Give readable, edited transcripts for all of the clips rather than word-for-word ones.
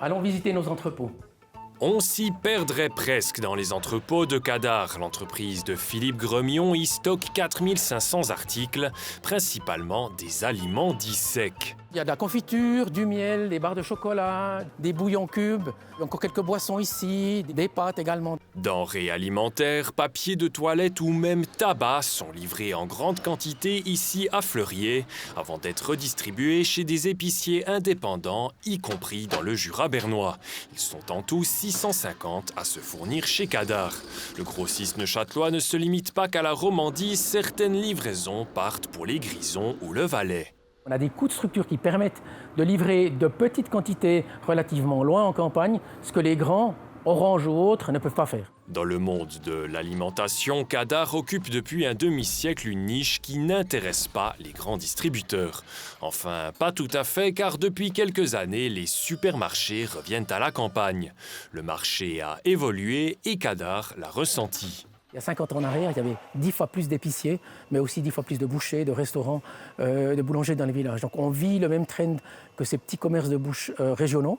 Allons visiter nos entrepôts. On s'y perdrait presque dans les entrepôts de Cadar. L'entreprise de Philippe Gremion y stocke 4500 articles, principalement des aliments dits secs. Il y a de la confiture, du miel, des barres de chocolat, des bouillons cubes, encore quelques boissons ici, des pâtes également. Denrées alimentaires, papier de toilette ou même tabac sont livrés en grande quantité ici à Fleurier, avant d'être redistribués chez des épiciers indépendants, y compris dans le Jura bernois. Ils sont en tout 650 à se fournir chez Cadar. Le grossiste neuchâtelois ne se limite pas qu'à la Romandie, certaines livraisons partent pour les Grisons ou le Valais. On a des coûts de structure qui permettent de livrer de petites quantités relativement loin en campagne, ce que les grands, Orange ou autres, ne peuvent pas faire. Dans le monde de l'alimentation, Cadar occupe depuis un demi-siècle une niche qui n'intéresse pas les grands distributeurs. Enfin, pas tout à fait, car depuis quelques années, les supermarchés reviennent à la campagne. Le marché a évolué et Cadar l'a ressenti. Il y a 50 ans en arrière, il y avait 10 fois plus d'épiciers, mais aussi 10 fois plus de bouchers, de restaurants, de boulangers dans les villages. Donc on vit le même trend que ces petits commerces de bouche régionaux.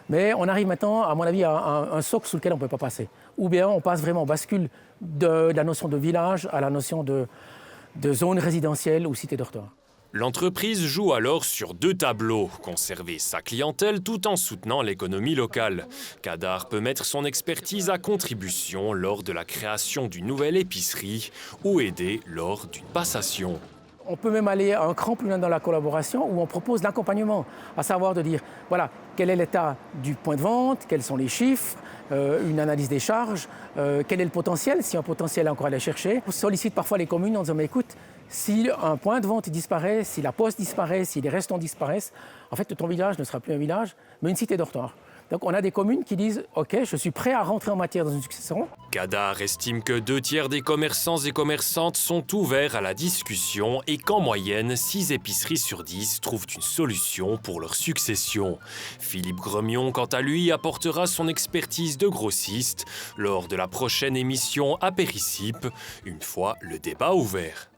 Mais on arrive maintenant, à mon avis, à un socle sous lequel on ne peut pas passer. Ou bien on passe vraiment, on bascule de la notion de village à la notion de zone résidentielle ou cité-dortoir. L'entreprise joue alors sur deux tableaux, conserver sa clientèle tout en soutenant l'économie locale. Cadar peut mettre son expertise à contribution lors de la création d'une nouvelle épicerie ou aider lors d'une passation. On peut même aller un cran plus loin dans la collaboration où on propose l'accompagnement, à savoir de dire, voilà, quel est l'état du point de vente, quels sont les chiffres, une analyse des charges, quel est le potentiel, si un potentiel est encore à aller chercher. On sollicite parfois les communes en disant, mais écoute, si un point de vente disparaît, si la poste disparaît, si les restaurants disparaissent, en fait, ton village ne sera plus un village, mais une cité-dortoir. Donc on a des communes qui disent « Ok, je suis prêt à rentrer en matière dans une succession ». Cadar estime que 2/3 des commerçants et commerçantes sont ouverts à la discussion et qu'en moyenne, 6 épiceries sur 10 trouvent une solution pour leur succession. Philippe Gremion, quant à lui, apportera son expertise de grossiste lors de la prochaine émission Apéricipe, une fois le débat ouvert.